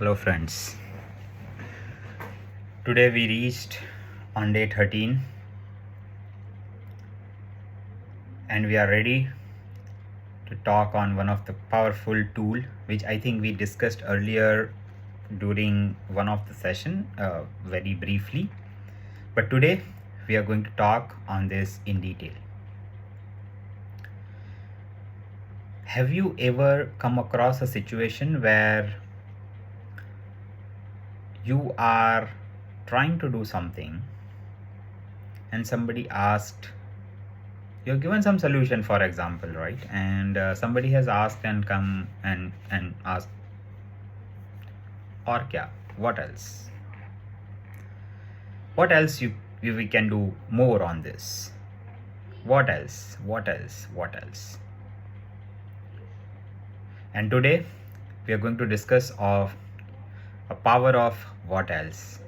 Hello friends. Today we reached on day 13 and we are ready to talk on one of the powerful tool which I think we discussed earlier during one of the session very briefly, but today we are going to talk on this in detail. Have you ever come across a situation where you are trying to do something and somebody asked, you're given some solution, for example, right? And somebody has asked and come and asked, or kya, what else? What else we can do more on this? What else? What else? What else? And today we are going to discuss of a power of what else.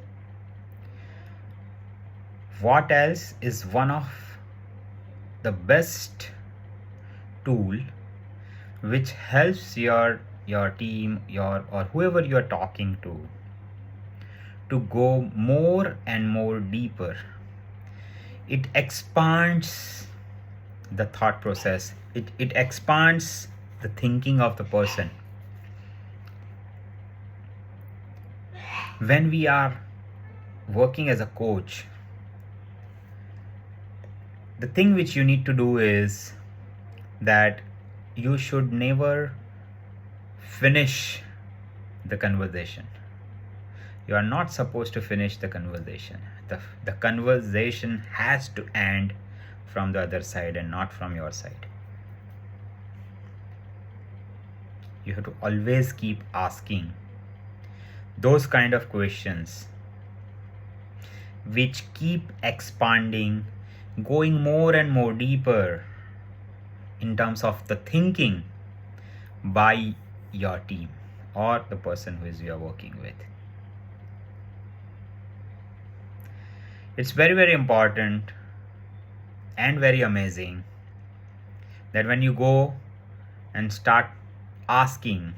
What else is one of the best tool which helps your team, or whoever you are talking to go more and more deeper. It expands the thought process. It expands the thinking of the person. When we are working as a coach, the thing which you need to do is that you should never finish the conversation. You are not supposed to finish the conversation. The conversation has to end from the other side and not from your side. You have to always keep asking those kind of questions which keep expanding, going more and more deeper in terms of the thinking by your team or the person who is you are working with. It's very, very important and very amazing that when you go and start asking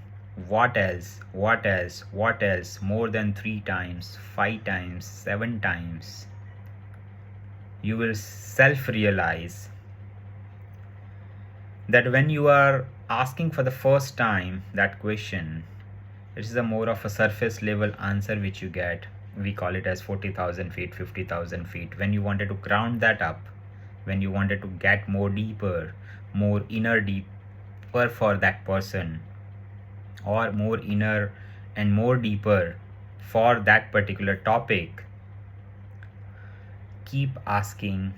what else, what else, what else more than 3 times, 5 times, 7 times, you will self-realize that when you are asking for the first time that question, it is a more of a surface level answer which you get. We call it as 40,000 feet, 50,000 feet. When you wanted to ground that up, when you wanted to get more deeper, more inner deeper for that person, or more inner and more deeper for that particular topic, keep asking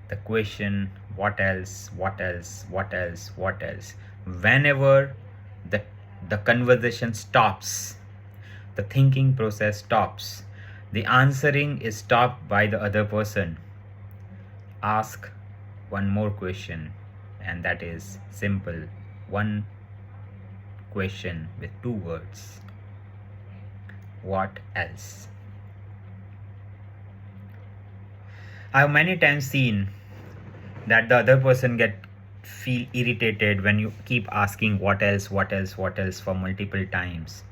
the question, what else, what else, what else, what else. Whenever the conversation stops, the thinking process stops, the answering is stopped by the other person, ask one more question, and that is simple, one question with 2 words. What else? I have many times seen that the other person feel irritated when you keep asking what else, what else, what else for multiple times.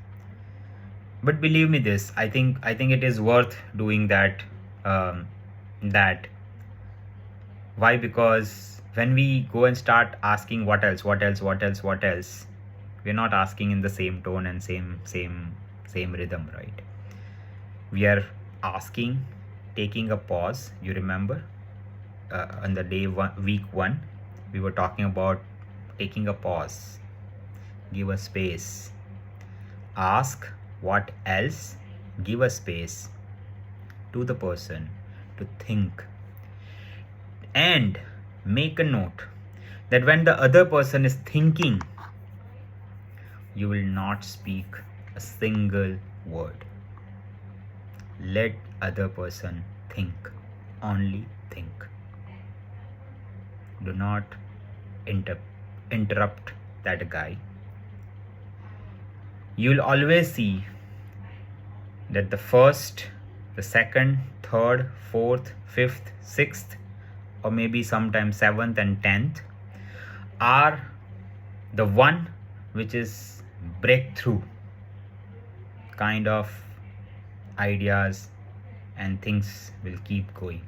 But believe me this, I think it is worth doing that. Why? Because when we go and start asking what else, what else, what else, what else, we're not asking in the same tone and same rhythm, right? We are asking, taking a pause. You remember on the week 1 we were talking about taking a pause, give a space, ask what else, give a space to the person to think, and make a note that when the other person is thinking, you will not speak a single word. Let other person think, only think. Do not interrupt that guy. You'll always see that the first, the second, third, fourth, fifth, sixth, or maybe sometimes 7th and 10th are the one which is breakthrough kind of ideas and things will keep going.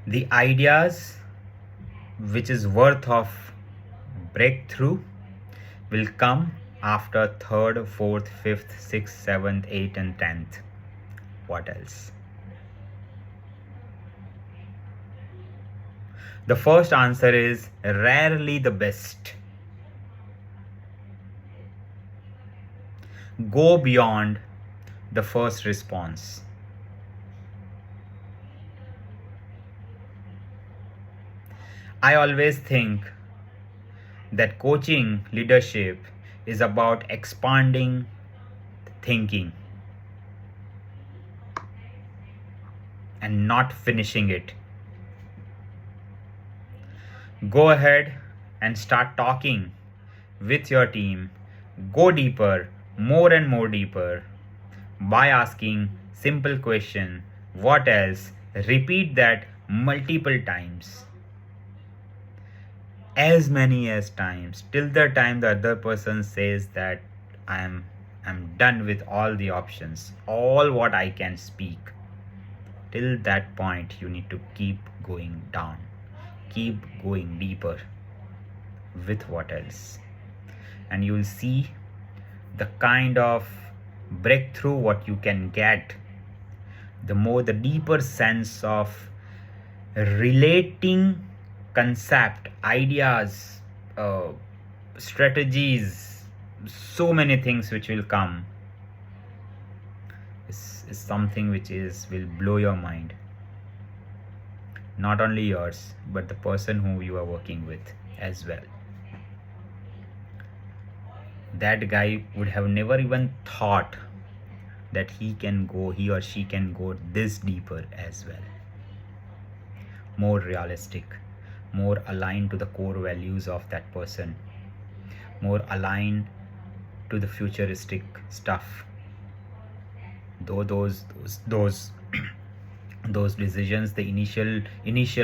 The ideas which is worth of breakthrough will come after 3rd, 4th, 5th, 6th, 7th, 8th and 10th. What else? The first answer is rarely the best. Go beyond the first response. I always think that coaching leadership is about expanding thinking and not finishing it. Go ahead and start talking with your team. Go deeper, more and more deeper, by asking simple question, what else? Repeat that multiple times. As many as times, till the time the other person says that I'm done with all the options, all what I can speak. Till that point you need to keep going down, keep going deeper with what else, and you'll see the kind of breakthrough what you can get, the deeper sense of relating concept, ideas, strategies, so many things which will come is something which will blow your mind. Not only yours, but the person who you are working with as well. That guy would have never even thought that he or she can go this deeper as well. More realistic, more aligned to the core values of that person, more aligned to the futuristic stuff. Though those those decisions, the initial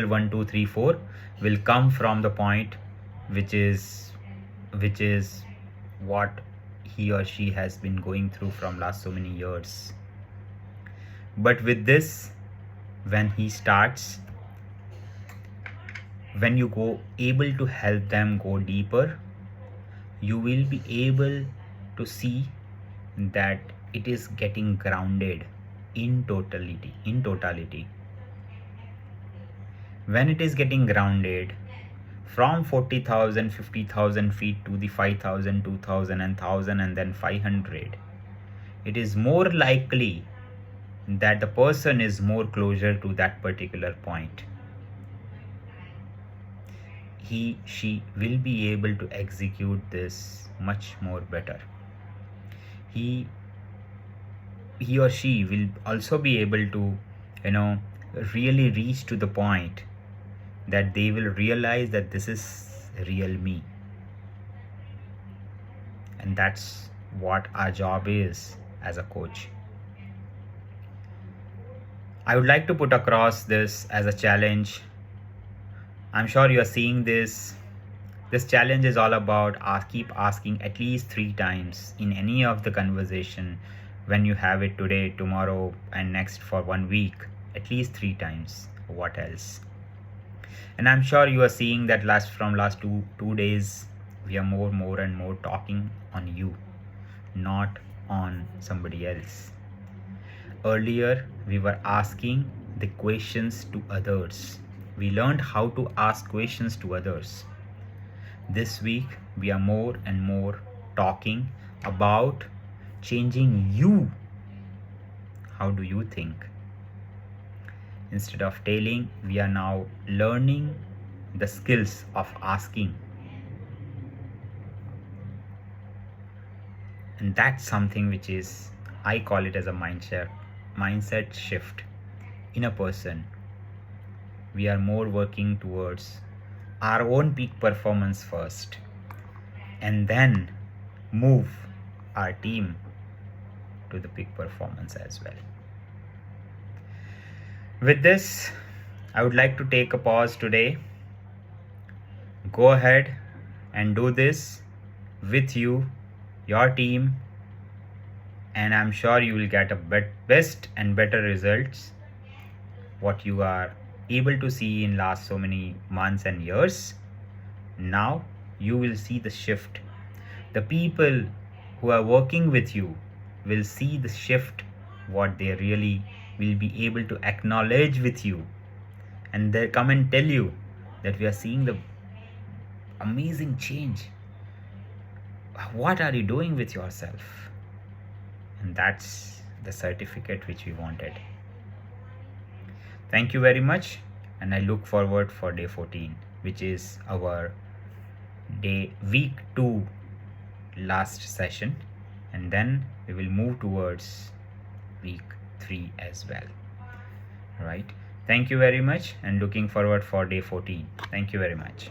1, 2, 3, 4 will come from the point which is what he or she has been going through from last so many years. But with this, when he starts, when you go able to help them go deeper, you will be able to see that it is getting grounded in totality. When it is getting grounded from 40,000, 50,000 feet to the 5,000, 2,000 and 1,000 and then 500, it is more likely that the person is more closer to that particular point. She will be able to execute this much more better. He or she will also be able to, really reach to the point that they will realize that this is real me. And that's what our job is as a coach. I would like to put across this as a challenge. I'm sure you are seeing this. This challenge is all about keep asking at least 3 times in any of the conversation. When you have it today, tomorrow and next for 1 week, at least 3 times. What else? And I'm sure you are seeing that last two days we are more and more talking on you, not on somebody else. Earlier we were asking the questions to others. We learned how to ask questions to others. This week we are more and more talking about changing you. How do you think? Instead of telling, we are now learning the skills of asking. And that's something which is, I call it as a mindset shift in a person. We are more working towards our own peak performance first, and then move our team to the peak performance as well. With this, I would like to take a pause today. Go ahead and do this with you your team, and I'm sure you will get a best and better results what you are able to see in last so many months and years. Now you will see the shift. The people who are working with you will see the shift, what they really will be able to acknowledge with you, and they come and tell you that we are seeing the amazing change. What are you doing with yourself? And that's the certificate which we wanted. Thank you very much, and I look forward for day 14, which is our week 2 last session, and then we will move towards week 3 as well. Right? Thank you very much, and looking forward for day 14. Thank you very much.